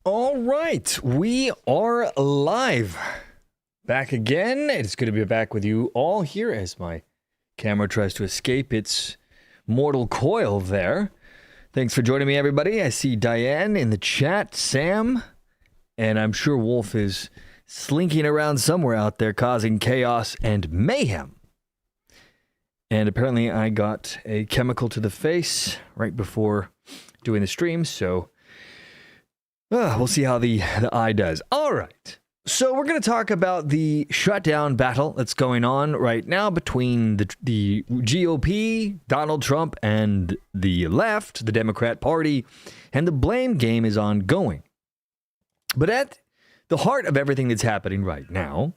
All right, we are live. Back again. It's good to be back with you all here as my camera tries to escape its mortal coil there. Thanks for joining me, everybody. I see Diane in the chat, Sam, and I'm sure Wolf is slinking around somewhere out there causing chaos and mayhem. And apparently I got a chemical to the face right before doing the stream, so we'll see how the eye does. All right. So we're going to talk about the shutdown battle that's going on right now between the GOP, Donald Trump, and the left, the Democrat Party, and the blame game is ongoing. But at the heart of everything that's happening right now,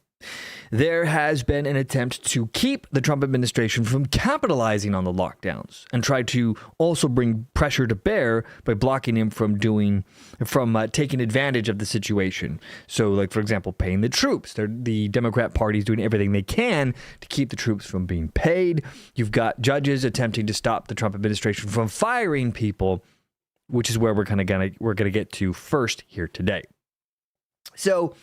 there has been an attempt to keep the Trump administration from capitalizing on the lockdowns and try to also bring pressure to bear by blocking him from taking advantage of the situation. So, like, for example, paying the troops. The Democrat Party is doing everything they can to keep the troops from being paid. You've got judges attempting to stop the Trump administration from firing people, which is where we're gonna get to first here today. So,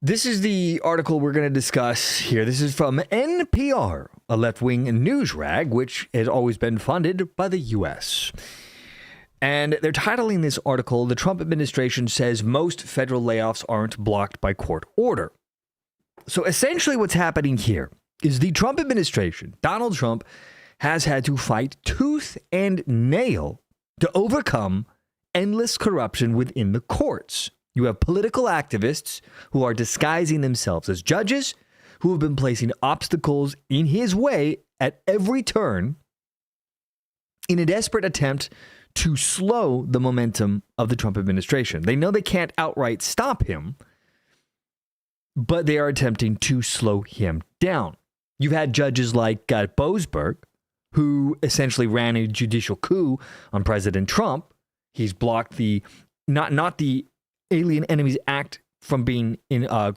this is the article we're going to discuss here. This is from NPR, a left-wing news rag, which has always been funded by the U.S. And they're titling this article, "The Trump Administration Says Most Federal Layoffs Aren't Blocked by Court Order." So essentially what's happening here is the Trump administration, Donald Trump, has had to fight tooth and nail to overcome endless corruption within the courts. You have political activists who are disguising themselves as judges, who have been placing obstacles in his way at every turn in a desperate attempt to slow the momentum of the Trump administration. They know they can't outright stop him, but they are attempting to slow him down. You've had judges like Boasberg, who essentially ran a judicial coup on President Trump. He's blocked the not the Alien Enemies Act from being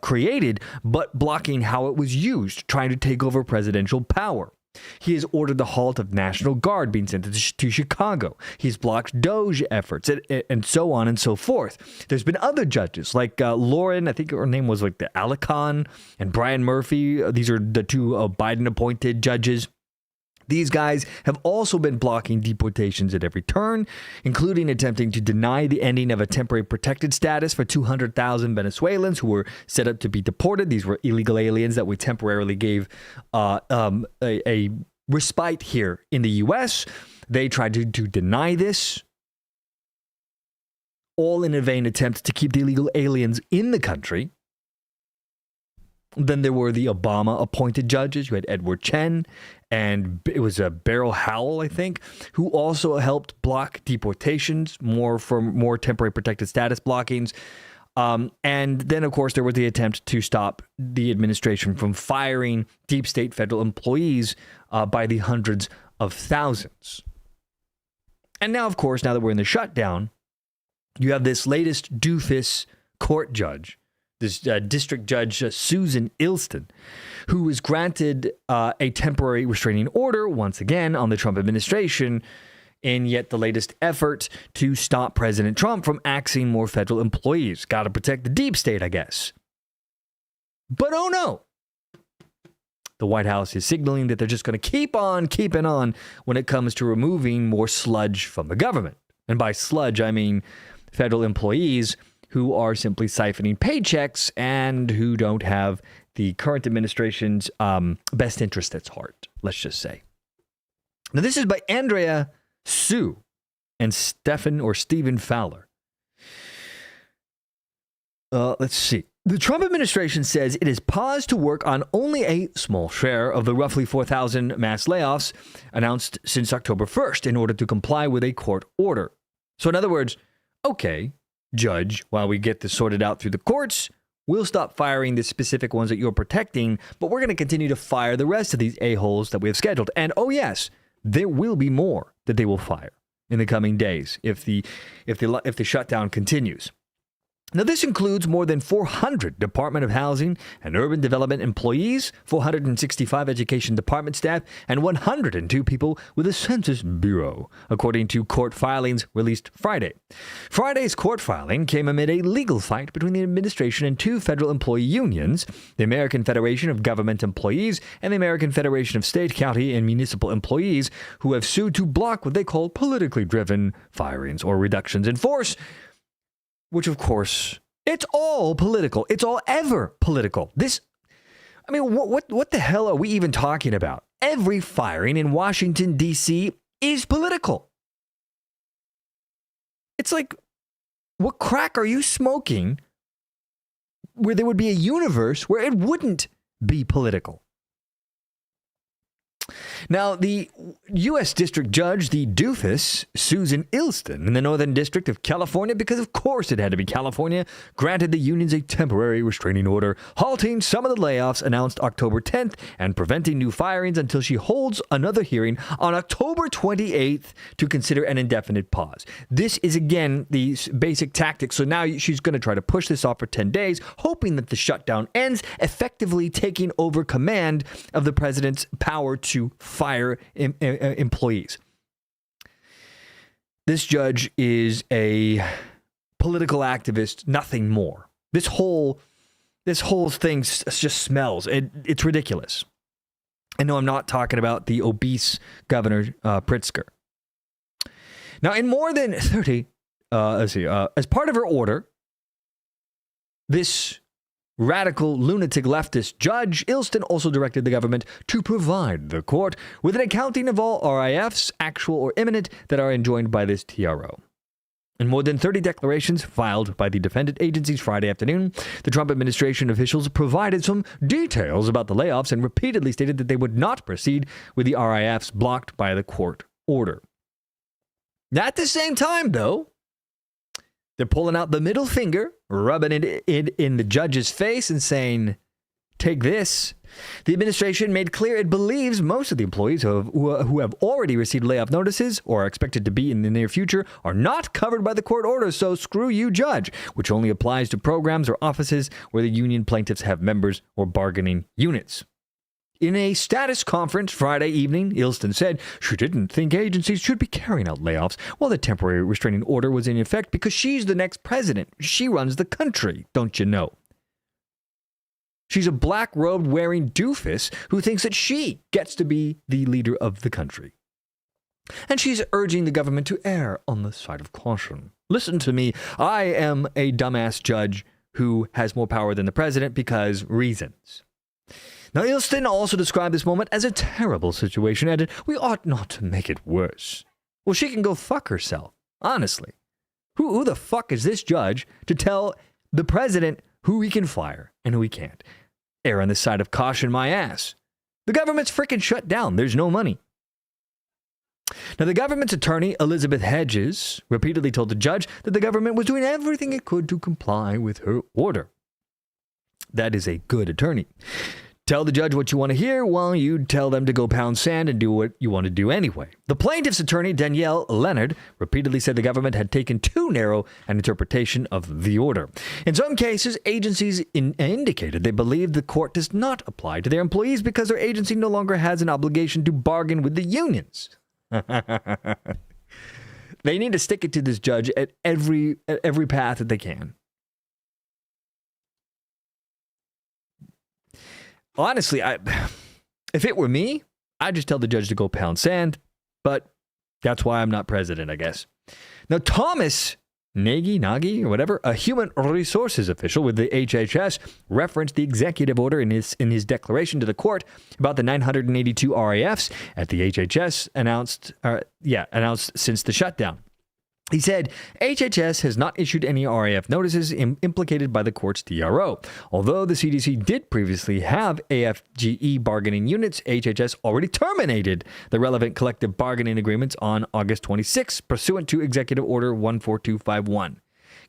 created, but blocking how it was used, trying to take over presidential power. He has ordered the halt of National Guard being sent to Chicago. He's blocked Doge efforts, and so on and so forth. There's been other judges like Lauren, I think her name was like the Alicon, and Brian Murphy. These are the two Biden-appointed judges. These guys have also been blocking deportations at every turn, including attempting to deny the ending of a temporary protected status for 200,000 Venezuelans who were set up to be deported. These were illegal aliens that we temporarily gave a respite here in the U.S. They tried to deny this, all in a vain attempt to keep the illegal aliens in the country. Then there were the Obama-appointed judges. You had Edward Chen, and it was Beryl Howell, I think, who also helped block deportations, more temporary protected status blockings. And then, of course, there was the attempt to stop the administration from firing deep state federal employees by the hundreds of thousands. And now, of course, now that we're in the shutdown, you have this latest doofus court judge, this district judge, Susan Illston, who was granted a temporary restraining order, once again, on the Trump administration, in yet the latest effort to stop President Trump from axing more federal employees. Got to protect the deep state, I guess. But oh no! The White House is signaling that they're just going to keep on keeping on when it comes to removing more sludge from the government. And by sludge, I mean federal employees who are simply siphoning paychecks and who don't have the current administration's best interest at heart, let's just say. Now, this is by Andrea Sue and Stephen Fowler. Let's see. The Trump administration says it has paused to work on only a small share of the roughly 4,000 mass layoffs announced since October 1st in order to comply with a court order. So in other words, okay, judge, while we get this sorted out through the courts, we'll stop firing the specific ones that you're protecting, but we're going to continue to fire the rest of these a-holes that we have scheduled. And oh yes, there will be more that they will fire. in the coming days if the shutdown continues. Now, this includes more than 400 Department of Housing and Urban Development employees, 465 Education Department staff, and 102 people with the Census Bureau, according to court filings released Friday. Friday's court filing came amid a legal fight between the administration and two federal employee unions, the American Federation of Government Employees and the American Federation of State, County, and Municipal Employees, who have sued to block what they call politically driven firings or reductions in force, which, of course, it's all political. It's all ever political. What the hell are we even talking about? Every firing in Washington, D.C. is political. It's like, what crack are you smoking where there would be a universe where it wouldn't be political? Now, the U.S. District Judge, the doofus, Susan Illston, in the Northern District of California, because of course it had to be California, granted the unions a temporary restraining order, halting some of the layoffs announced October 10th and preventing new firings until she holds another hearing on October 28th to consider an indefinite pause. This is, again, the basic tactic. So now she's going to try to push this off for 10 days, hoping that the shutdown ends, effectively taking over command of the president's power to fire employees. This judge is a political activist, nothing more. This whole thing just smells. It's ridiculous. And no, I'm not talking about the obese Governor Pritzker. Now, in more than 30, as part of her order, this radical lunatic leftist Judge Illston also directed the government to provide the court with an accounting of all RIFs, actual or imminent, that are enjoined by this TRO. In more than 30 declarations filed by the defendant agencies Friday afternoon, the Trump administration officials provided some details about the layoffs and repeatedly stated that they would not proceed with the RIFs blocked by the court order. At the same time, though, they're pulling out the middle finger, rubbing it in the judge's face and saying, take this. The administration made clear it believes most of the employees who have already received layoff notices or are expected to be in the near future are not covered by the court order, so screw you, judge, which only applies to programs or offices where the union plaintiffs have members or bargaining units. In a status conference Friday evening, Illston said she didn't think agencies should be carrying out layoffs while the temporary restraining order was in effect because she's the next president. She runs the country, don't you know? She's a black-robed wearing doofus who thinks that she gets to be the leader of the country. And she's urging the government to err on the side of caution. Listen to me, I am a dumbass judge who has more power than the president because reasons. Now, Illston also described this moment as a terrible situation, added, we ought not to make it worse. Well, she can go fuck herself, honestly. Who the fuck is this judge to tell the president who he can fire and who he can't? Err on the side of caution, my ass. The government's freaking shut down. There's no money. Now, the government's attorney, Elizabeth Hedges, repeatedly told the judge that the government was doing everything it could to comply with her order. That is a good attorney. Tell the judge what you want to hear while you tell them to go pound sand and do what you want to do anyway. The plaintiff's attorney, Danielle Leonard, repeatedly said the government had taken too narrow an interpretation of the order. In some cases, agencies indicated they believe the court does not apply to their employees because their agency no longer has an obligation to bargain with the unions. They need to stick it to this judge at every path that they can. Honestly, if it were me, I'd just tell the judge to go pound sand, but that's why I'm not president, I guess. Now, Thomas Nagy, or whatever, a human resources official with the HHS, referenced the executive order in his declaration to the court about the 982 RIFs at the HHS announced since the shutdown. He said, HHS has not issued any RIF notices implicated by the court's TRO. Although the CDC did previously have AFGE bargaining units, HHS already terminated the relevant collective bargaining agreements on August 26, pursuant to Executive Order 14251.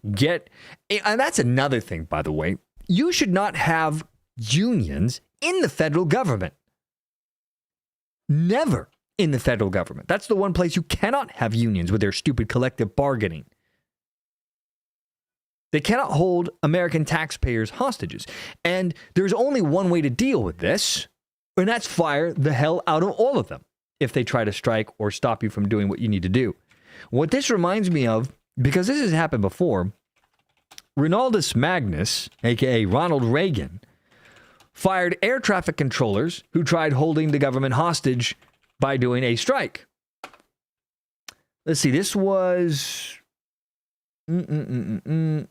And that's another thing, by the way. You should not have unions in the federal government. Never. in the federal government. That's the one place you cannot have unions with their stupid collective bargaining. They cannot hold American taxpayers hostages. And there's only one way to deal with this, and that's fire the hell out of all of them if they try to strike or stop you from doing what you need to do. What this reminds me of, because this has happened before, Ronaldus Magnus, a.k.a. Ronald Reagan, fired air traffic controllers who tried holding the government hostage by doing a strike. Let's see, this was... This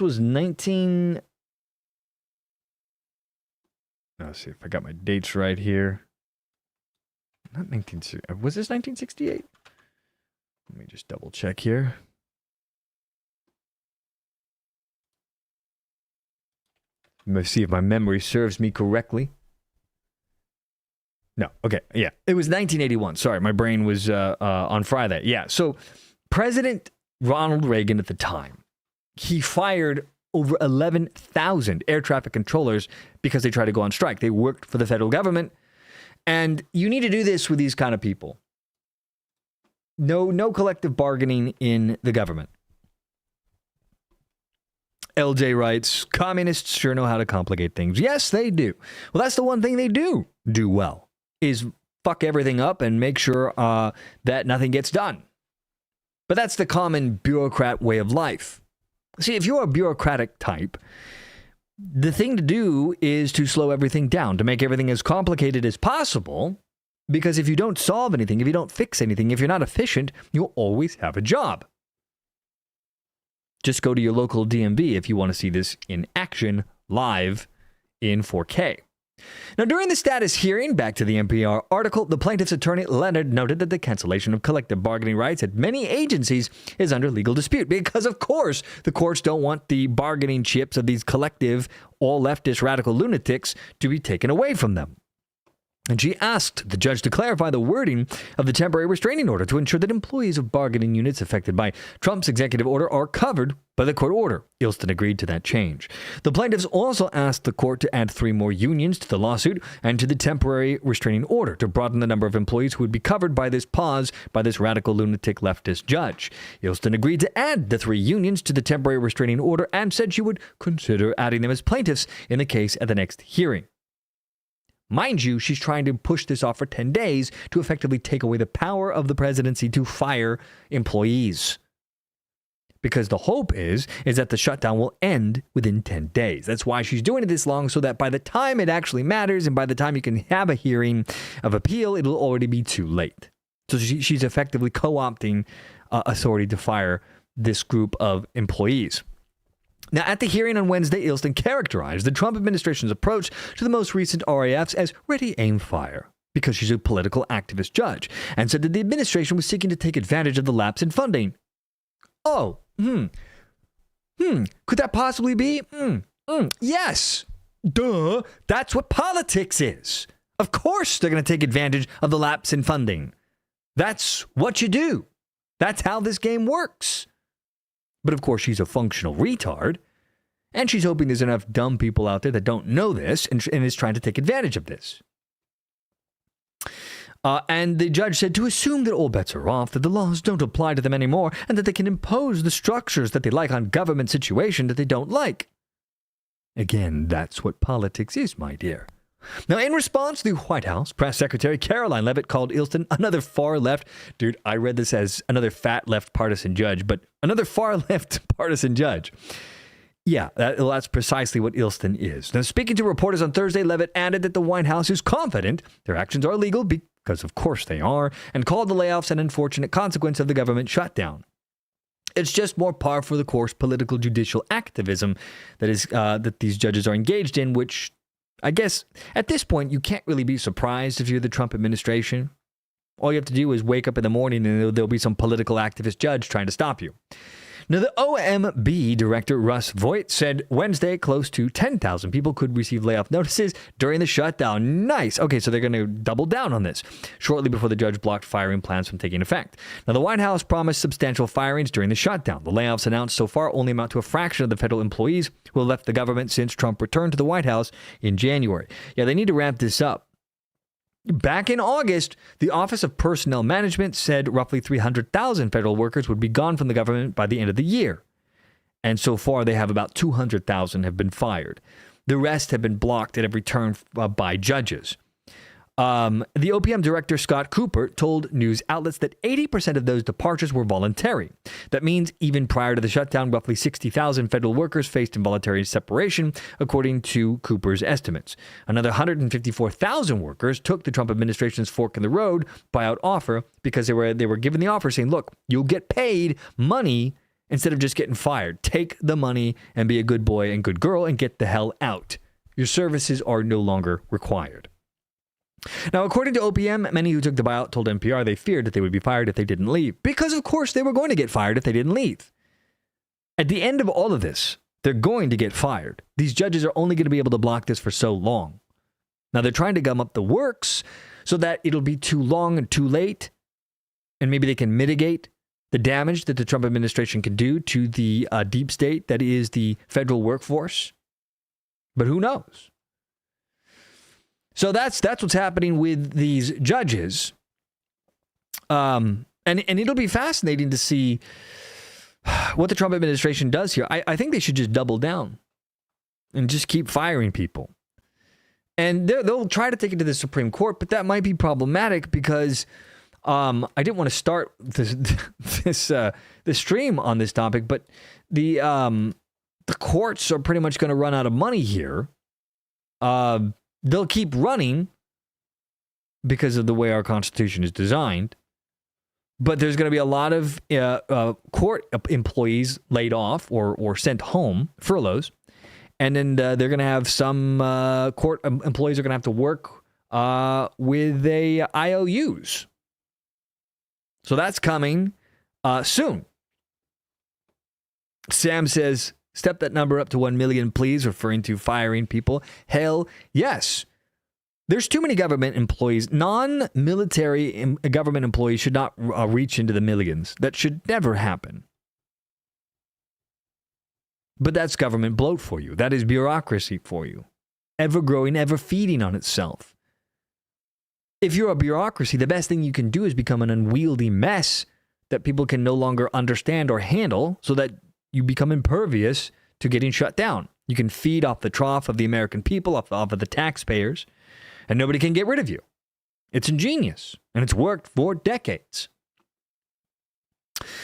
was 19... Let's see if I got my dates right here. Not 1960. Was this 1968? Let me just double check here. Let's see if my memory serves me correctly. No, okay, yeah. It was 1981. Sorry, my brain was on Friday. Yeah, so President Ronald Reagan at the time, he fired over 11,000 air traffic controllers because they tried to go on strike. They worked for the federal government. And you need to do this with these kind of people. No collective bargaining in the government. LJ writes, communists sure know how to complicate things. Yes, they do. Well, that's the one thing they do well, is fuck everything up and make sure that nothing gets done. But that's the common bureaucrat way of life. See, if you're a bureaucratic type, the thing to do is to slow everything down, to make everything as complicated as possible, because if you don't solve anything, if you don't fix anything, if you're not efficient, you'll always have a job. Just go to your local DMV if you want to see this in action, live, in 4K. Now, during the status hearing, back to the NPR article, the plaintiff's attorney, Leonard, noted that the cancellation of collective bargaining rights at many agencies is under legal dispute because, of course, the courts don't want the bargaining chips of these collective, all leftist radical lunatics to be taken away from them. And she asked the judge to clarify the wording of the temporary restraining order to ensure that employees of bargaining units affected by Trump's executive order are covered by the court order. Illston agreed to that change. The plaintiffs also asked the court to add 3 more unions to the lawsuit and to the temporary restraining order to broaden the number of employees who would be covered by this pause by this radical lunatic leftist judge. Illston agreed to add the 3 unions to the temporary restraining order and said she would consider adding them as plaintiffs in the case at the next hearing. Mind you, she's trying to push this off for 10 days to effectively take away the power of the presidency to fire employees. Because the hope is that the shutdown will end within 10 days. That's why she's doing it this long, so that by the time it actually matters and by the time you can have a hearing of appeal, it'll already be too late. So she's effectively co-opting authority to fire this group of employees. Now, at the hearing on Wednesday, Illston characterized the Trump administration's approach to the most recent RIFs as ready, aim, fire, because she's a political activist judge, and said that the administration was seeking to take advantage of the lapse in funding. Oh, could that possibly be? Yes. Duh, that's what politics is. Of course they're going to take advantage of the lapse in funding. That's what you do. That's how this game works. But of course, she's a functional retard, and she's hoping there's enough dumb people out there that don't know this and is trying to take advantage of this. And the judge said to assume that all bets are off, that the laws don't apply to them anymore, and that they can impose the structures that they like on government situation that they don't like. Again, that's what politics is, my dear. Now, in response, the White House press secretary Caroline Leavitt called Illston another far left. Dude, I read this as another fat left partisan judge, but another far left partisan judge. Yeah, that's precisely what Illston is. Now, speaking to reporters on Thursday, Leavitt added that the White House is confident their actions are legal because, of course, they are, and called the layoffs an unfortunate consequence of the government shutdown. It's just more par for the course political judicial activism that these judges are engaged in, which I guess at this point, you can't really be surprised if you're the Trump administration. All you have to do is wake up in the morning and there'll be some political activist judge trying to stop you. Now, the OMB director, Russ Voigt, said Wednesday close to 10,000 people could receive layoff notices during the shutdown. Nice. Okay, so they're going to double down on this shortly before the judge blocked firing plans from taking effect. Now, the White House promised substantial firings during the shutdown. The layoffs announced so far only amount to a fraction of the federal employees who have left the government since Trump returned to the White House in January. Yeah, they need to ramp this up. Back in August, the Office of Personnel Management said roughly 300,000 federal workers would be gone from the government by the end of the year. And so far, they have about 200,000 have been fired. The rest have been blocked at every turn by judges. The OPM director, Scott Cooper, told news outlets that 80% of those departures were voluntary. That means even prior to the shutdown, roughly 60,000 federal workers faced involuntary separation, according to Cooper's estimates. Another 154,000 workers took the Trump administration's fork in the road buyout offer because they were given the offer saying, look, you'll get paid money instead of just getting fired. Take the money and be a good boy and good girl and get the hell out. Your services are no longer required. Now, according to OPM, many who took the buyout told NPR they feared that they would be fired if they didn't leave. Because, of course, they were going to get fired if they didn't leave. At the end of all of this, they're going to get fired. These judges are only going to be able to block this for so long. Now, they're trying to gum up the works so that it'll be too long and too late, and maybe they can mitigate the damage that the Trump administration can do to the deep state that is the federal workforce. But who knows? So that's what's happening with these judges. And it'll be fascinating to see what the Trump administration does here. I think they should just double down and just keep firing people. And they'll try to take it to the Supreme Court, but that might be problematic because I didn't want to start this stream on this topic, but the courts are pretty much going to run out of money here. They'll keep running because of the way our Constitution is designed. But there's going to be a lot of court employees laid off or sent home, furloughs. And then they're going to have some court employees are going to have to work with the IOUs. So that's coming soon. Sam says, step that number up to 1 million, please, referring to firing people. Hell, yes. There's too many government employees. Non-military government employees should not reach into the millions. That should never happen. But that's government bloat for you. That is bureaucracy for you. Ever growing, ever feeding on itself. If you're a bureaucracy, the best thing you can do is become an unwieldy mess that people can no longer understand or handle so that you become impervious to getting shut down. You can feed off the trough of the American people, off of the taxpayers, and nobody can get rid of you. It's ingenious, and it's worked for decades.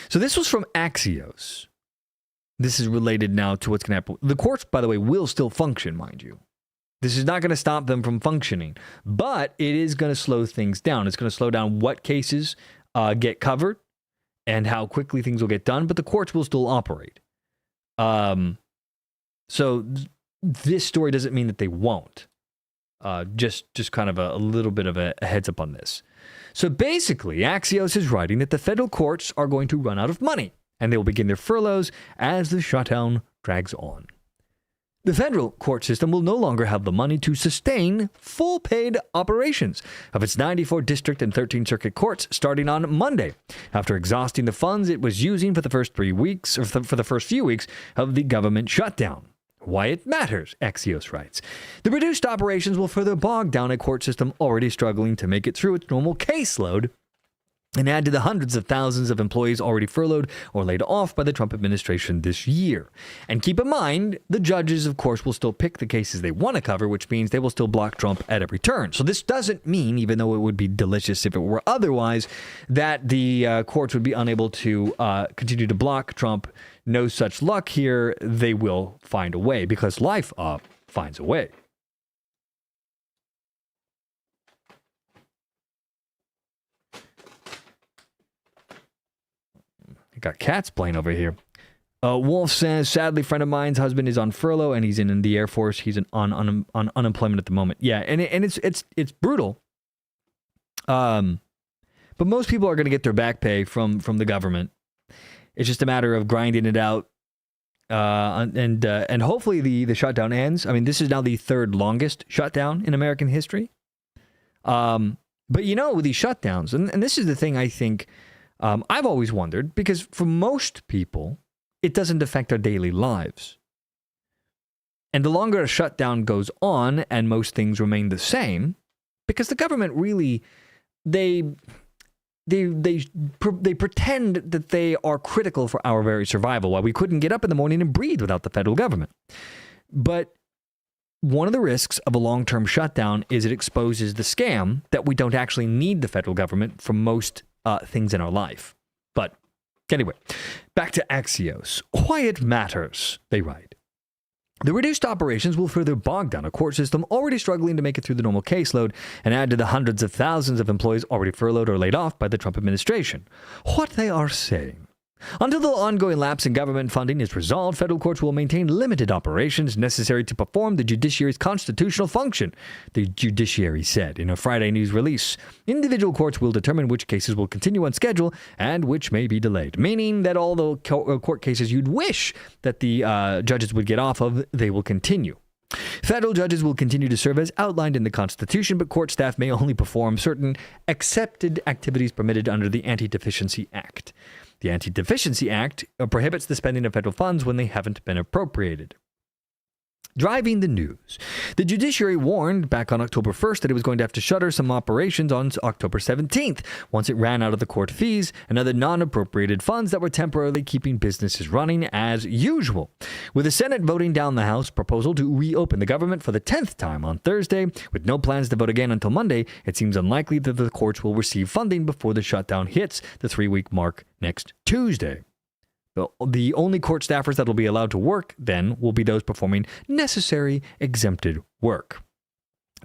So this was from Axios. This is related now to what's going to happen. The courts, by the way, will still function, mind you. This is not going to stop them from functioning, but it is going to slow things down. It's going to slow down what cases get covered and how quickly things will get done, but the courts will still operate. So this story doesn't mean that they won't. Just kind of a little bit of a heads up on this. So basically, Axios is writing that the federal courts are going to run out of money, and they will begin their furloughs as the shutdown drags on. The federal court system will no longer have the money to sustain full paid operations of its 94 district and 13 circuit courts starting on Monday, after exhausting the funds it was using for the first 3 weeks, or for the first few weeks of the government shutdown. Why it matters, Axios writes. The reduced operations will further bog down a court system already struggling to make it through its normal caseload and add to the hundreds of thousands of employees already furloughed or laid off by the Trump administration this year. And keep in mind, the judges, of course, will still pick the cases they want to cover, which means they will still block Trump at every turn. So this doesn't mean, even though it would be delicious if it were otherwise, that the courts would be unable to continue to block Trump. No such luck here. They will find a way because life finds a way. Got cats playing over here. Wolf says, sadly, friend of mine's husband is on furlough and he's in the Air Force. He's on unemployment at the moment. Yeah, and it's brutal. But most people are going to get their back pay from the government. It's just a matter of grinding it out, and hopefully the shutdown ends. I mean, this is now the third longest shutdown in American history. But you know, with these shutdowns, and this is the thing I think. I've always wondered, because for most people, it doesn't affect our daily lives. And the longer a shutdown goes on and most things remain the same, because the government really, they pretend that they are critical for our very survival, while we couldn't get up in the morning and breathe without the federal government. But one of the risks of a long-term shutdown is it exposes the scam that we don't actually need the federal government for most things in our life. But anyway, back to Axios. Quiet matters, they write. The reduced operations will further bog down a court system already struggling to make it through the normal caseload and add to the hundreds of thousands of employees already furloughed or laid off by the Trump administration. What they are saying: until the ongoing lapse in government funding is resolved, federal courts will maintain limited operations necessary to perform the judiciary's constitutional function, the Judiciary said in a Friday news release. Individual courts will determine which cases will continue on schedule and which may be delayed, meaning that all the court cases you'd wish that the judges would get off of, they will continue. Federal judges will continue to serve as outlined in the Constitution, but court staff may only perform certain accepted activities permitted under the Anti-Deficiency Act. The Anti-Deficiency Act prohibits the spending of federal funds when they haven't been appropriated. Driving the news. The Judiciary warned back on October 1st that it was going to have to shutter some operations on October 17th once it ran out of the court fees and other non-appropriated funds that were temporarily keeping businesses running as usual. With the Senate voting down the House proposal to reopen the government for the 10th time on Thursday, with no plans to vote again until Monday, it seems unlikely that the courts will receive funding before the shutdown hits the 3-week mark next Tuesday. The only court staffers that will be allowed to work then will be those performing necessary exempted work.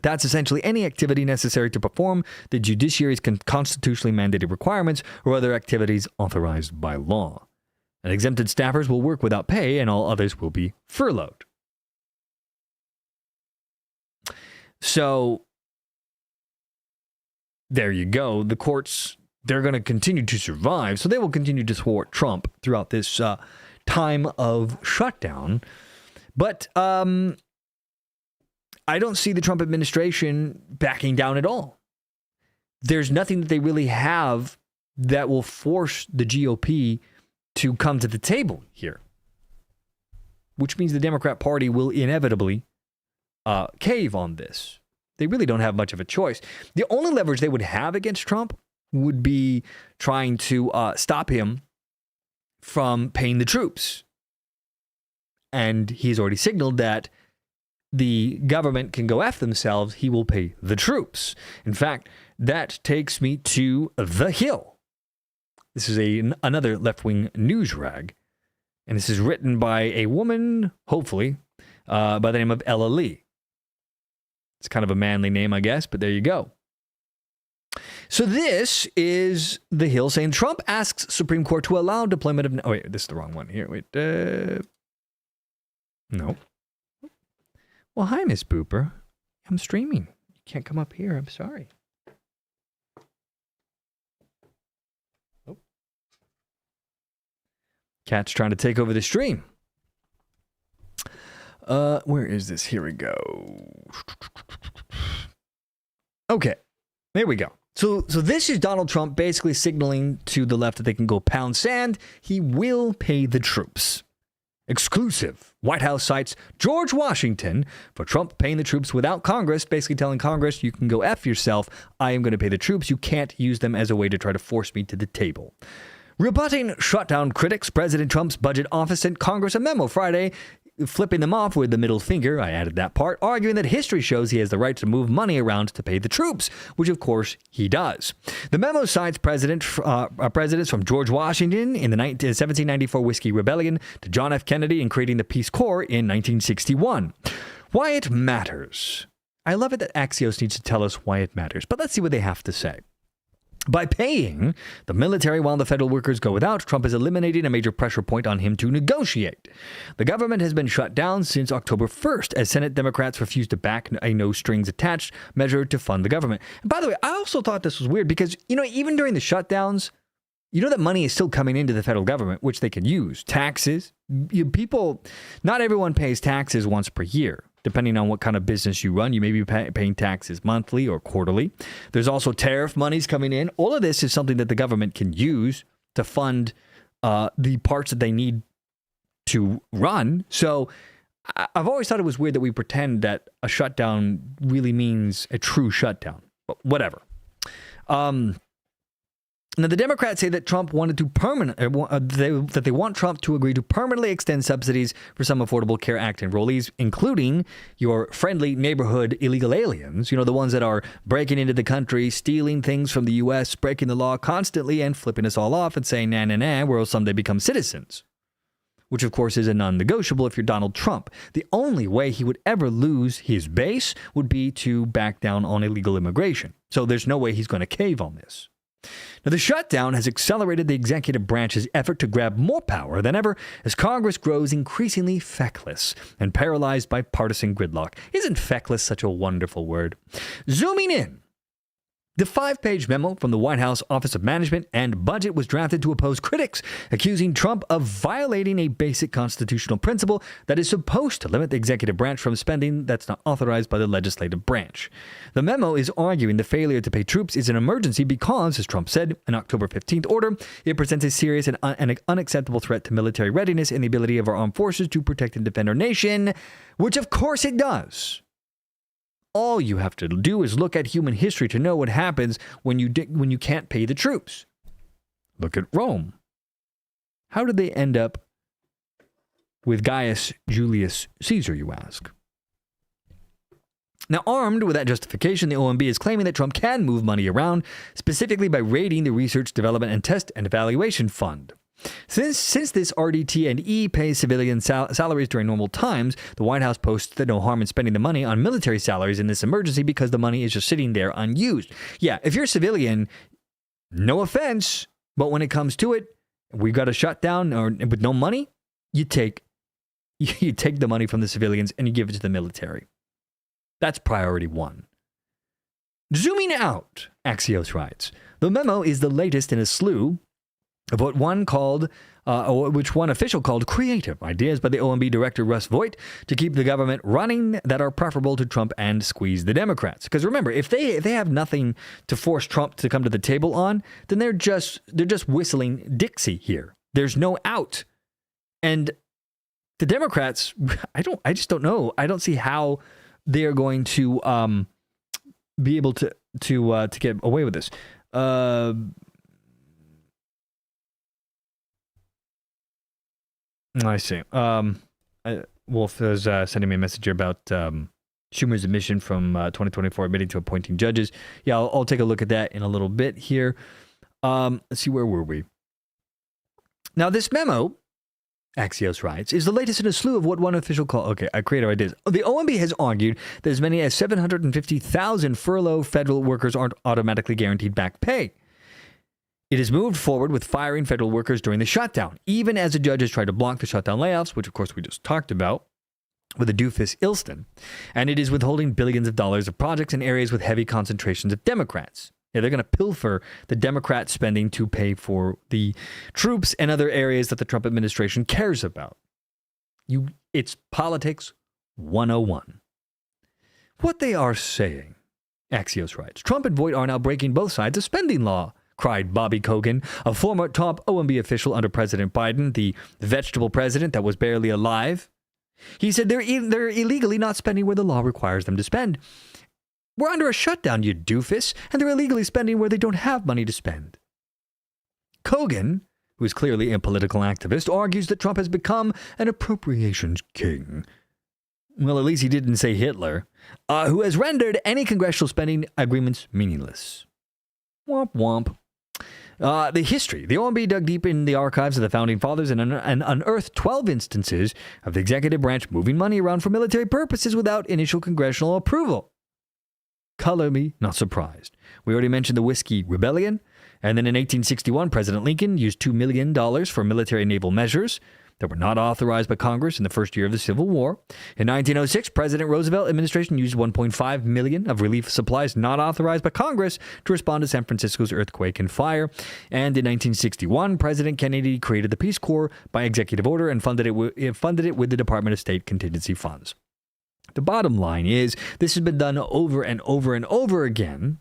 That's essentially any activity necessary to perform the judiciary's constitutionally mandated requirements or other activities authorized by law. And exempted staffers will work without pay, and all others will be furloughed. So, there you go. The courts, they're going to continue to survive, so they will continue to thwart Trump throughout this time of shutdown. But I don't see the Trump administration backing down at all. There's nothing that they really have that will force the GOP to come to the table here, which means the Democrat Party will inevitably cave on this. They really don't have much of a choice. The only leverage they would have against Trump would be trying to stop him from paying the troops. And he's already signaled that the government can go F themselves. He will pay the troops. In fact, that takes me to The Hill. This is another left-wing news rag. And this is written by a woman, hopefully, by the name of Ella Lee. It's kind of a manly name, I guess, but there you go. So this is The Hill saying Trump asks Supreme Court to allow deployment of... Oh, wait, this is the wrong one here. Wait, no. Well, hi, Miss Booper. I'm streaming. You can't come up here. I'm sorry. Oh. Cat's trying to take over the stream. Where is this? Here we go. Okay. There we go. So this is Donald Trump basically signaling to the left that they can go pound sand. He will pay the troops. Exclusive. White House cites George Washington for Trump paying the troops without Congress, basically telling Congress, you can go F yourself. I am going to pay the troops. You can't use them as a way to try to force me to the table. Rebutting shutdown critics, President Trump's budget office sent Congress a memo Friday, flipping them off with the middle finger, I added that part, arguing that history shows he has the right to move money around to pay the troops, which of course he does. The memo cites presidents from George Washington in the 1794 Whiskey Rebellion to John F. Kennedy in creating the Peace Corps in 1961. Why it matters. I love it that Axios needs to tell us why it matters, but let's see what they have to say. By paying the military while the federal workers go without, Trump is eliminating a major pressure point on him to negotiate. The government has been shut down since October 1st as Senate Democrats refused to back a no-strings-attached measure to fund the government. And by the way, I also thought this was weird because, even during the shutdowns, that money is still coming into the federal government, which they can use. Taxes. Not everyone pays taxes once per year. Depending on what kind of business you run, you may be paying taxes monthly or quarterly. There's also tariff monies coming in. All of this is something that the government can use to fund the parts that they need to run. So I've always thought it was weird that we pretend that a shutdown really means a true shutdown. But whatever. Now, the Democrats say that Trump wanted to that they want Trump to agree to permanently extend subsidies for some Affordable Care Act enrollees, including your friendly neighborhood illegal aliens, the ones that are breaking into the country, stealing things from the U.S., breaking the law constantly and flipping us all off and saying, nah, we'll someday become citizens, which, of course, is a non-negotiable if you're Donald Trump. The only way he would ever lose his base would be to back down on illegal immigration. So there's no way he's going to cave on this. Now, the shutdown has accelerated the executive branch's effort to grab more power than ever as Congress grows increasingly feckless and paralyzed by partisan gridlock. Isn't feckless such a wonderful word? Zooming in, the 5-page memo from the White House Office of Management and Budget was drafted to oppose critics, accusing Trump of violating a basic constitutional principle that is supposed to limit the executive branch from spending that's not authorized by the legislative branch. The memo is arguing the failure to pay troops is an emergency because, as Trump said in October 15th order, it presents a serious and unacceptable threat to military readiness and the ability of our armed forces to protect and defend our nation, which of course it does. All you have to do is look at human history to know what happens when you can't pay the troops. Look at Rome. How did they end up with Gaius Julius Caesar, you ask? Now, armed with that justification, the OMB is claiming that Trump can move money around, specifically by raiding the Research, Development, and Test and Evaluation Fund. Since this RDT&E pays civilian salaries during normal times, the White House posts that no harm in spending the money on military salaries in this emergency because the money is just sitting there unused. Yeah, if you're a civilian, no offense, but when it comes to it, we got a shutdown or with no money, you take the money from the civilians and you give it to the military. That's priority one. Zooming out, Axios writes, the memo is the latest in a slew of what one official called creative ideas by the OMB director Russ Voigt to keep the government running that are preferable to Trump and squeeze the Democrats. Because remember, if they have nothing to force Trump to come to the table on, then they're just whistling Dixie here. There's no out. And the Democrats, I just don't know. I don't see how they are going to be able to get away with this. I see. Wolf is sending me a message here about Schumer's admission from 2024 admitting to appointing judges. Yeah, I'll take a look at that in a little bit here. Let's see, where were we? Now, this memo, Axios writes, is the latest in a slew of what one official called, creative ideas. The OMB has argued that as many as 750,000 furloughed federal workers aren't automatically guaranteed back pay. It has moved forward with firing federal workers during the shutdown, even as the judges tried to block the shutdown layoffs, which of course we just talked about, with the doofus Illston. And it is withholding billions of dollars of projects in areas with heavy concentrations of Democrats. Yeah, they're going to pilfer the Democrat spending to pay for the troops and other areas that the Trump administration cares about. It's politics 101. What they are saying, Axios writes, Trump and Voigt are now breaking both sides of spending law, cried Bobby Kogan, a former top OMB official under President Biden, the vegetable president that was barely alive. He said they're illegally not spending where the law requires them to spend. We're under a shutdown, you doofus, and they're illegally spending where they don't have money to spend. Kogan, who is clearly a political activist, argues that Trump has become an appropriations king. Well, at least he didn't say Hitler, who has rendered any congressional spending agreements meaningless. Womp womp. The history. The OMB dug deep in the archives of the Founding Fathers and unearthed 12 instances of the executive branch moving money around for military purposes without initial congressional approval. Color me not surprised. We already mentioned the Whiskey Rebellion, and then in 1861, President Lincoln used $2 million for military and naval measures that were not authorized by Congress in the first year of the Civil War. In 1906, President Roosevelt administration used $1.5 million of relief supplies not authorized by Congress to respond to San Francisco's earthquake and fire. And in 1961, President Kennedy created the Peace Corps by executive order and funded it with the Department of State contingency funds. The bottom line is this has been done over and over and over again.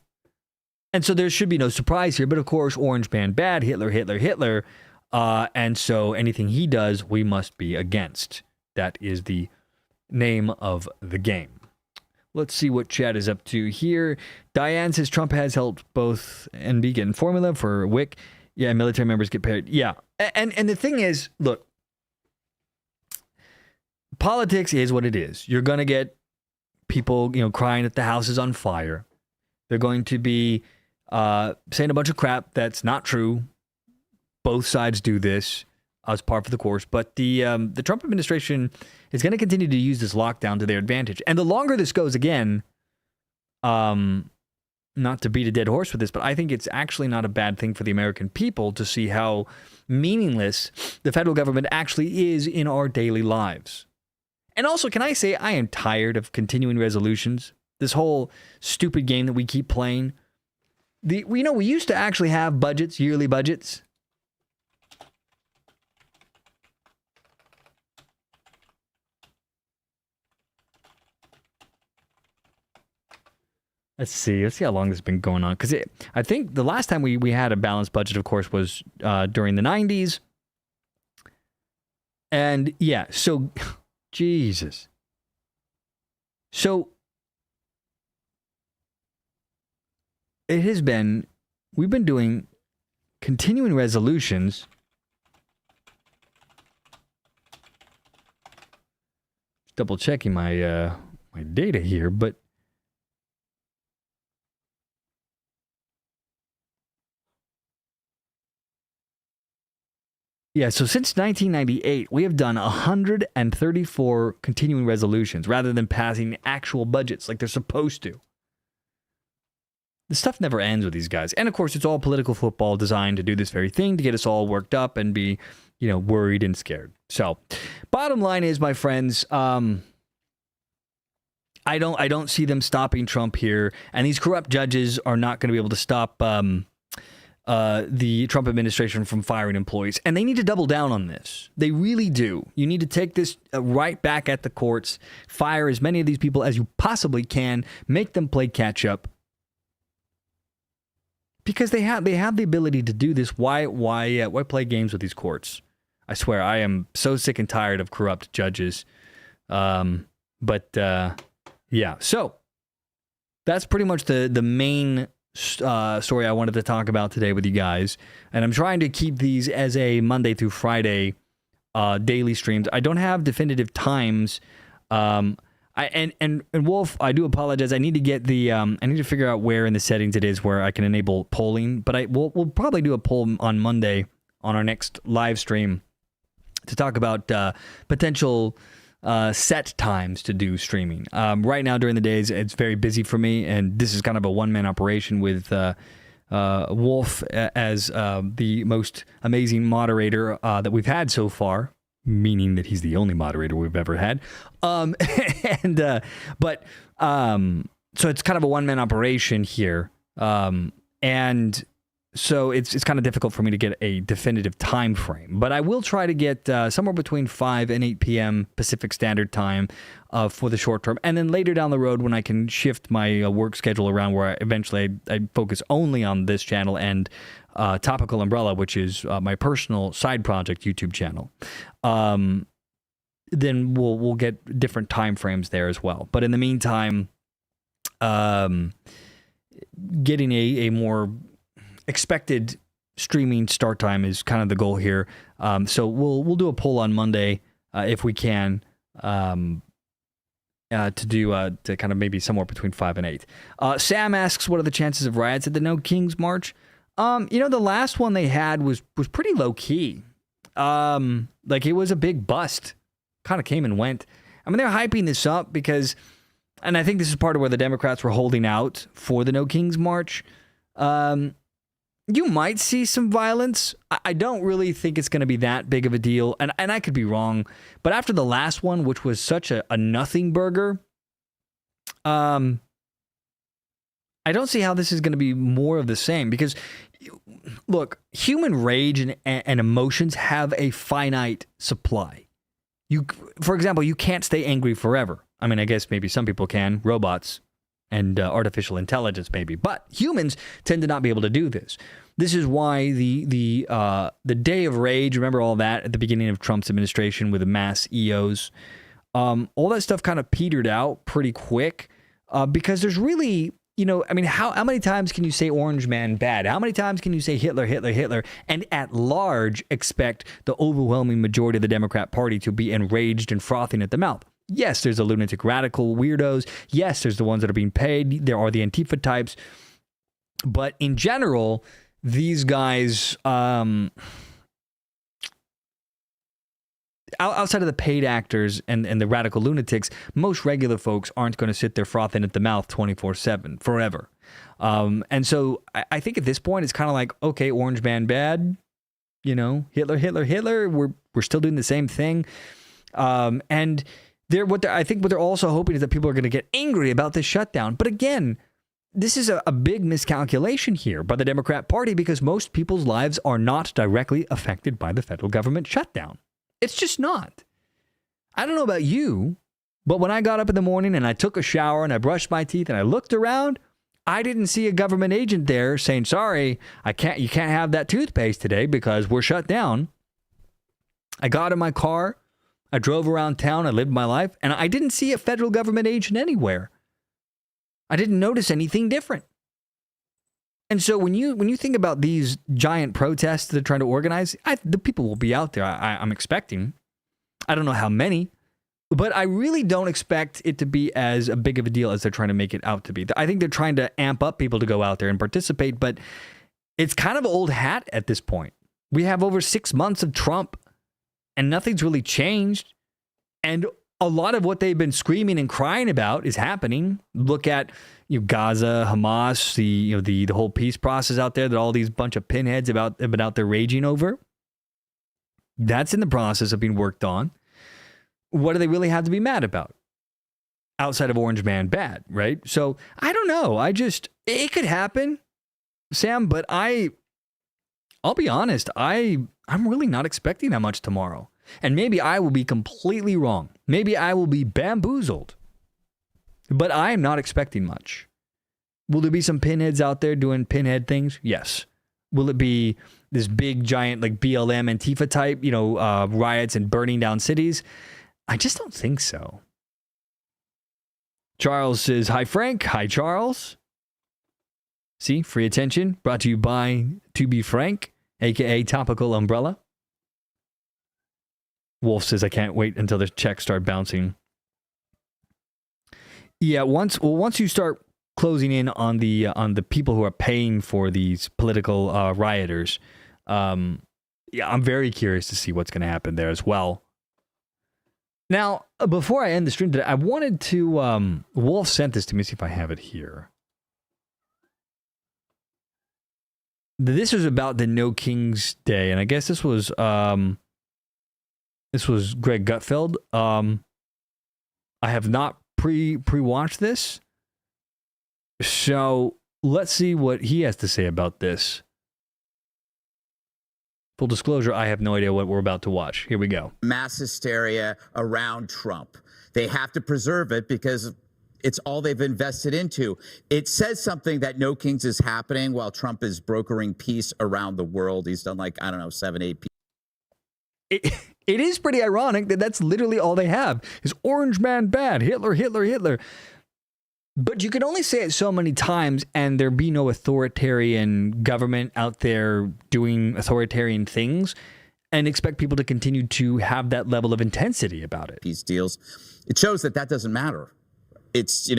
And so there should be no surprise here. But of course, Orange Man bad, Hitler, Hitler, Hitler. And so anything he does, we must be against. That is the name of the game. Let's see what Chad is up to here. Diane says Trump has helped both NB and formula for WIC. Yeah, military members get paid. Yeah. And the thing is, look, politics is what it is. You're going to get people, crying that the house is on fire. They're going to be saying a bunch of crap that's not true. Both sides do this as par for the course. But the Trump administration is going to continue to use this lockdown to their advantage. And the longer this goes, again, not to beat a dead horse with this, but I think it's actually not a bad thing for the American people to see how meaningless the federal government actually is in our daily lives. And also, can I say I am tired of continuing resolutions? This whole stupid game that we keep playing. We used to actually have budgets, yearly budgets. Let's see how long this has been going on. Because I think the last time we had a balanced budget, of course, was during the 90s. And yeah, so, Jesus. So, we've been doing continuing resolutions. Double checking my data here, but yeah, so since 1998, we have done 134 continuing resolutions rather than passing actual budgets like they're supposed to. The stuff never ends with these guys. And of course, it's all political football designed to do this very thing, to get us all worked up and be, worried and scared. So, bottom line is, my friends, I don't see them stopping Trump here. And these corrupt judges are not going to be able to stop the Trump administration from firing employees. And they need to double down on this. They really do. You need to take this right back at the courts, fire as many of these people as you possibly can, make them play catch up. Because they have the ability to do this. Why play games with these courts? I swear, I am so sick and tired of corrupt judges. Yeah, so that's pretty much the main story I wanted to talk about today with you guys. And I'm trying to keep these as a Monday through Friday daily streams. I don't have definitive times. And Wolf, I do apologize. I need to get I need to figure out where in the settings it is where I can enable polling. But we'll probably do a poll on Monday on our next live stream to talk about potential set times to do streaming. Right now during the days, it's very busy for me, and this is kind of a one-man operation with Wolf as the most amazing moderator that we've had so far. Meaning that he's the only moderator we've ever had. So it's kind of a one-man operation here. And so it's kind of difficult for me to get a definitive time frame. But I will try to get somewhere between 5 and 8 p.m. Pacific Standard Time for the short term. And then later down the road, when I can shift my work schedule around where I focus only on this channel and Topical Umbrella, which is my personal side project YouTube channel, then we'll get different time frames there as well. But in the meantime, getting a more expected streaming start time is kind of the goal here. So we'll do a poll on Monday if we can to kind of maybe somewhere between 5 and 8. Sam asks, what are the chances of riots at the No Kings March? The last one they had was pretty low key. Like it was a big bust. Kind of came and went. I mean, they're hyping this up because, and I think this is part of where the Democrats were holding out for the No Kings March. You might see some violence. I don't really think it's going to be that big of a deal, and I could be wrong. But after the last one, which was such a nothing burger, I don't see how this is going to be more of the same. Because, look, human rage and emotions have a finite supply. For example, you can't stay angry forever. I mean, I guess maybe some people can, robots and artificial intelligence maybe, but humans tend to not be able to do this. This is why the day of rage, remember all that at the beginning of Trump's administration with the mass EOs, all that stuff kind of petered out pretty quick. because there's really, I mean, how many times can you say Orange Man bad? How many times can you say Hitler, Hitler, Hitler, and at large expect the overwhelming majority of the Democrat Party to be enraged and frothing at the mouth? Yes, there's the lunatic radical weirdos. Yes, there's the ones that are being paid. There are the Antifa types. But in general, these guys, outside of the paid actors and the radical lunatics, most regular folks aren't going to sit there frothing at the mouth 24/7 forever. And so I think at this point, it's kind of like, okay, Orange Man bad, Hitler, Hitler, Hitler. We're still doing the same thing. And I think what they're also hoping is that people are going to get angry about this shutdown. But again, this is a big miscalculation here by the Democrat Party because most people's lives are not directly affected by the federal government shutdown. It's just not. I don't know about you, but when I got up in the morning and I took a shower and I brushed my teeth and I looked around, I didn't see a government agent there saying, sorry, you can't have that toothpaste today because we're shut down. I got in my car. I drove around town, I lived my life, and I didn't see a federal government agent anywhere. I didn't notice anything different. And so when you think about these giant protests that they're trying to organize, the people will be out there, I'm expecting. I don't know how many, but I really don't expect it to be as big of a deal as they're trying to make it out to be. I think they're trying to amp up people to go out there and participate, but it's kind of old hat at this point. We have over 6 months of Trump. And nothing's really changed. And a lot of what they've been screaming and crying about is happening. Look at Gaza, Hamas, the whole peace process out there that all these bunch of pinheads have been out there raging over. That's in the process of being worked on. What do they really have to be mad about? Outside of Orange Man bad, right? So I don't know. It could happen, Sam, but I'll be honest, I'm really not expecting that much tomorrow. And maybe I will be completely wrong. Maybe I will be bamboozled. But I am not expecting much. Will there be some pinheads out there doing pinhead things? Yes. Will it be this big, giant, like BLM, Antifa type, riots and burning down cities? I just don't think so. Charles says, hi, Frank. Hi, Charles. See, free attention brought to you by To Be Frank, a.k.a. Topical Umbrella. Wolf says, I can't wait until the checks start bouncing. Yeah, once you start closing in on the people who are paying for these political rioters, I'm very curious to see what's going to happen there as well. Now, before I end the stream today, I wanted to... Wolf sent this to me. See if I have it here. This was about the No Kings Day, and I guess this was Greg Gutfeld. I have not pre-watched this, so let's see what he has to say about this. Full disclosure, I have no idea what we're about to watch. Here we go. Mass hysteria around Trump. They have to preserve it because it's all they've invested into. It says something that No Kings is happening while Trump is brokering peace around the world. He's done 7, 8 It is pretty ironic that that's literally all they have is Orange Man bad, Hitler, Hitler, Hitler. But you can only say it so many times and there be no authoritarian government out there doing authoritarian things and expect people to continue to have that level of intensity about it. Peace deals. It shows that doesn't matter. It's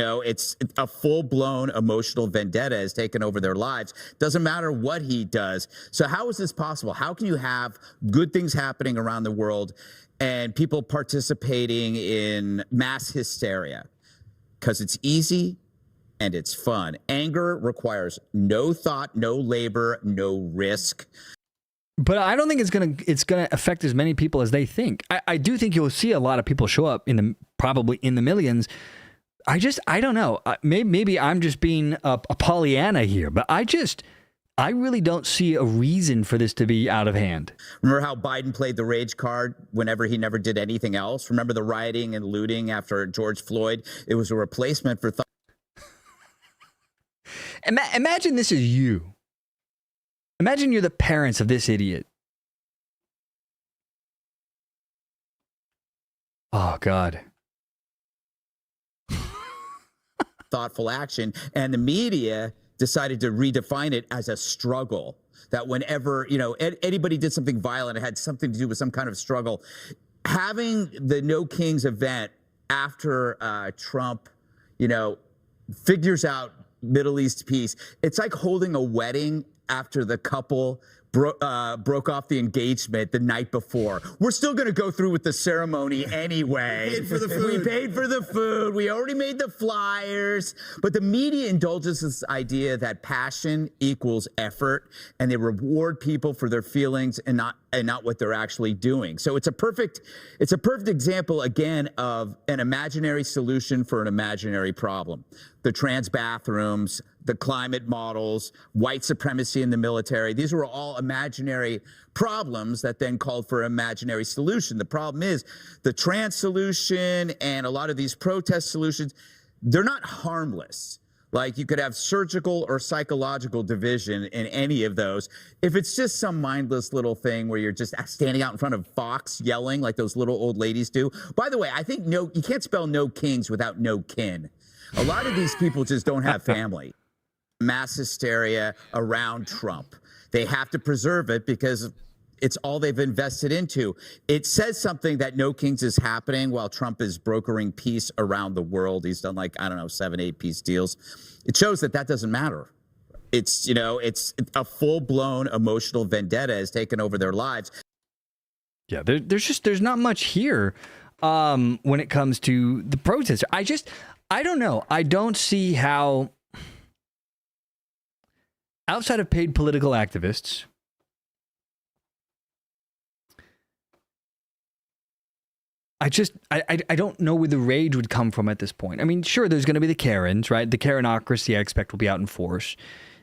a full-blown emotional vendetta has taken over their lives. Doesn't matter what he does. So how is this possible? How can you have good things happening around the world and people participating in mass hysteria? Because it's easy and it's fun. Anger requires no thought, no labor, no risk. But I don't think it's gonna affect as many people as they think. I do think you'll see a lot of people show up probably in the millions. I don't know. Maybe I'm just being a Pollyanna here, but I really don't see a reason for this to be out of hand. Remember how Biden played the rage card whenever he never did anything else? Remember the rioting and looting after George Floyd? It was a replacement for... Imagine this is you. Imagine you're the parents of this idiot. Oh, God. thoughtful action. And the media decided to redefine it as a struggle. That whenever, anybody did something violent, it had something to do with some kind of struggle. Having the No Kings event after Trump, figures out Middle East peace, it's like holding a wedding after the couple broke off the engagement the night before. We're still going to go through with the ceremony anyway. We paid for the food. We paid for the food. We already made the flyers. But the media indulges this idea that passion equals effort, and they reward people for their feelings and not what they're actually doing. So it's a perfect example again of an imaginary solution for an imaginary problem. The trans bathrooms, the climate models, white supremacy in the military. These were all imaginary problems that then called for an imaginary solution. The problem is the trans solution and a lot of these protest solutions, they're not harmless. Like you could have surgical or psychological division in any of those. If it's just some mindless little thing where you're just standing out in front of Fox yelling like those little old ladies do. By the way, I think you can't spell no kings without no kin. A lot of these people just don't have family. Mass hysteria around Trump. They have to preserve it because it's all they've invested into. It says something that No Kings is happening while Trump is brokering peace around the world. He's done 7, 8 peace deals. It shows that doesn't matter. It's a full-blown emotional vendetta has taken over their lives. Yeah, there's not much here when it comes to the protest. I don't know. I don't see how, outside of paid political activists, I don't know where the rage would come from at this point. I mean, sure, there's going to be the Karens, right? The Karenocracy, I expect, will be out in force.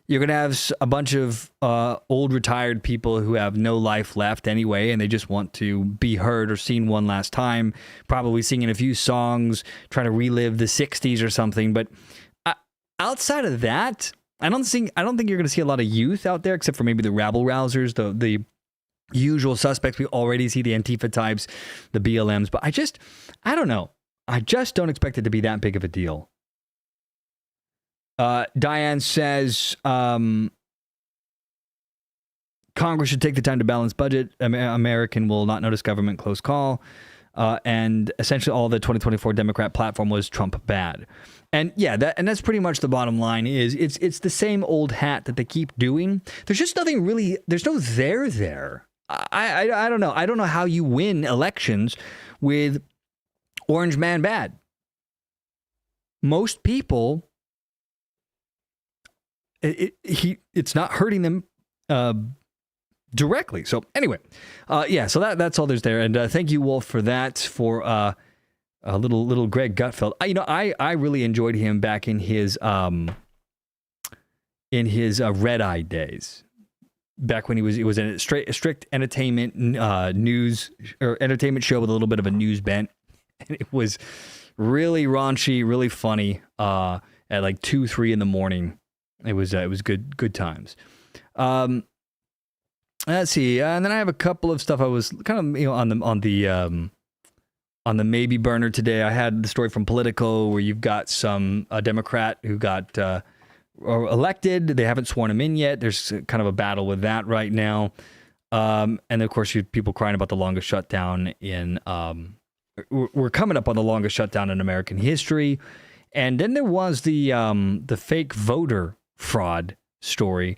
You're going to have a bunch of old retired people who have no life left anyway, and they just want to be heard or seen one last time, probably singing a few songs, trying to relive the 60s or something. But outside of that, I don't think you're going to see a lot of youth out there, except for maybe the rabble-rousers, the usual suspects. We already see the Antifa types, the BLMs. But I don't know. I just don't expect it to be that big of a deal. Diane says Congress should take the time to balance budget. American will not notice government, close call. And essentially all the 2024 Democrat platform was Trump bad. And yeah, that's pretty much the bottom line. Is it's the same old hat that they keep doing. There's just nothing really, there's no there. I don't know. I don't know how you win elections with Orange Man bad. Most people, it's not hurting them directly. So anyway, so that's all there's there. And thank you, Wolf, for that, for a little Greg Gutfeld. I really enjoyed him back in his Red Eye days. Back when it was a strict entertainment news or entertainment show with a little bit of a news bent, and it was really raunchy, really funny. At like 2-3 in the morning, it was good times. Let's see, and then I have a couple of stuff. I was kind of on the maybe burner today. I had the story from Politico where you've got some Democrat who got elected. They haven't sworn him in yet. There's kind of a battle with that right now. And of course, you have people crying about the longest shutdown in. We're coming up on the longest shutdown in American history. And then there was the fake voter fraud story,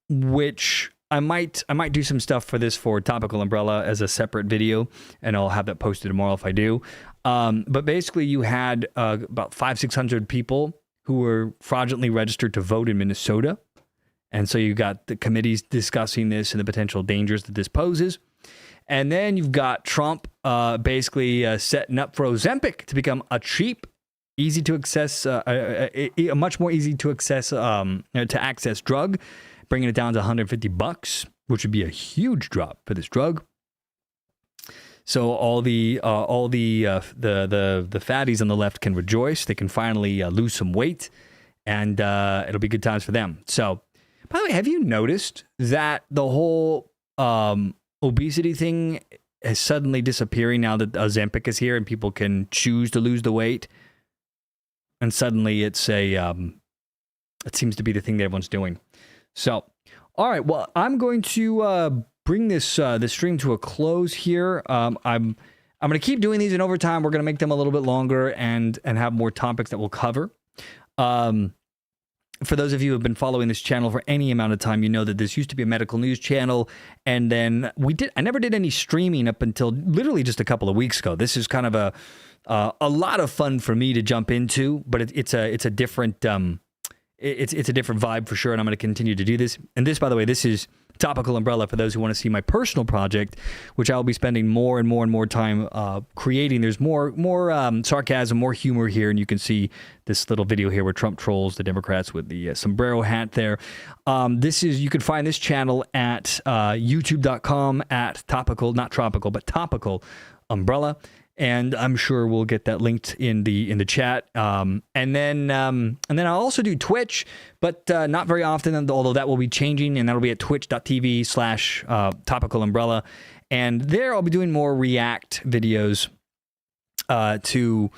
which I might do some stuff for this for Topical Umbrella as a separate video, and I'll have that posted tomorrow if I do. But basically, you had about 500-600 people who were fraudulently registered to vote in Minnesota. And so you got the committees discussing this and the potential dangers that this poses. And then you've got Trump basically setting up for Ozempic to become a cheap, easy to access, a much more easy to access drug, bringing it down to $150, which would be a huge drop for this drug. So all the fatties on the left can rejoice. They can finally lose some weight, and it'll be good times for them. So, by the way, have you noticed that the whole obesity thing is suddenly disappearing now that Ozempic is here and people can choose to lose the weight? and suddenly it's a it seems to be the thing that everyone's doing. So, all right, well, I'm going to bring this this stream to a close here. I'm going to keep doing these, and over time we're going to make them a little bit longer and have more topics that we'll cover. For those of you who have been following this channel for any amount of time, you know that this used to be a medical news channel, and then I never did any streaming up until literally just a couple of weeks ago. This is kind of a lot of fun for me to jump into, but it's a different it's a different vibe for sure, and I'm going to continue to do this. And this, by the way, this is Topical Umbrella for those who want to see my personal project, which I'll be spending more and more time creating. There's more sarcasm, more humor here, and you can see this little video here where Trump trolls the Democrats with the sombrero hat there. You can find this channel at youtube.com at topical, not tropical, but Topical Umbrella. And I'm sure we'll get that linked in the chat. And then I'll also do Twitch, but not very often, although that will be changing, and that'll be at twitch.tv/Topical Umbrella. And there I'll be doing more React videos to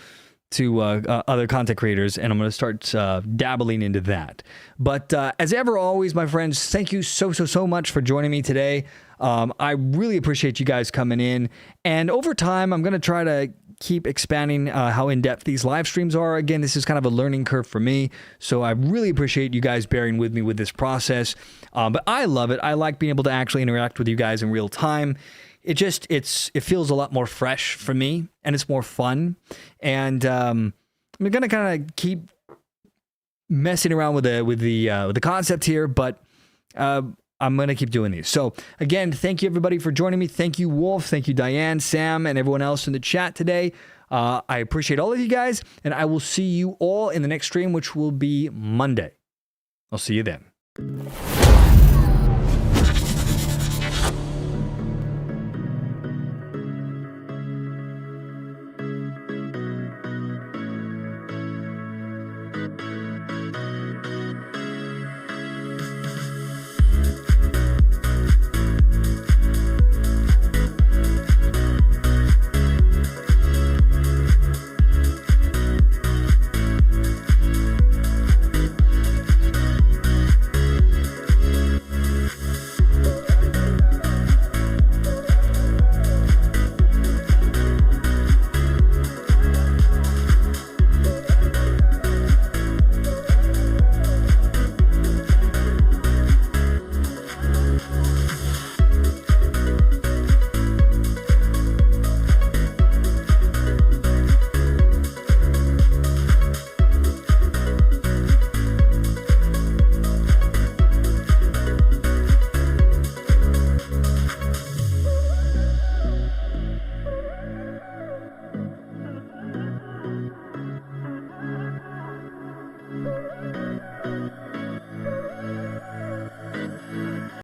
other content creators, and I'm going to start dabbling into that. But as ever, always, my friends, thank you so much for joining me today. I really appreciate you guys coming in, and over time, I'm going to try to keep expanding how in-depth these live streams are. Again, this is kind of a learning curve for me, so I really appreciate you guys bearing with me with this process. But I love it. I like being able to actually interact with you guys in real time. It feels a lot more fresh for me, and it's more fun. And I'm gonna kind of keep messing around with the concept here, but I'm gonna keep doing these. So again, thank you everybody for joining me. Thank you, Wolf. Thank you, Diane, Sam, and everyone else in the chat today. I appreciate all of you guys, and I will see you all in the next stream, which will be Monday. I'll see you then.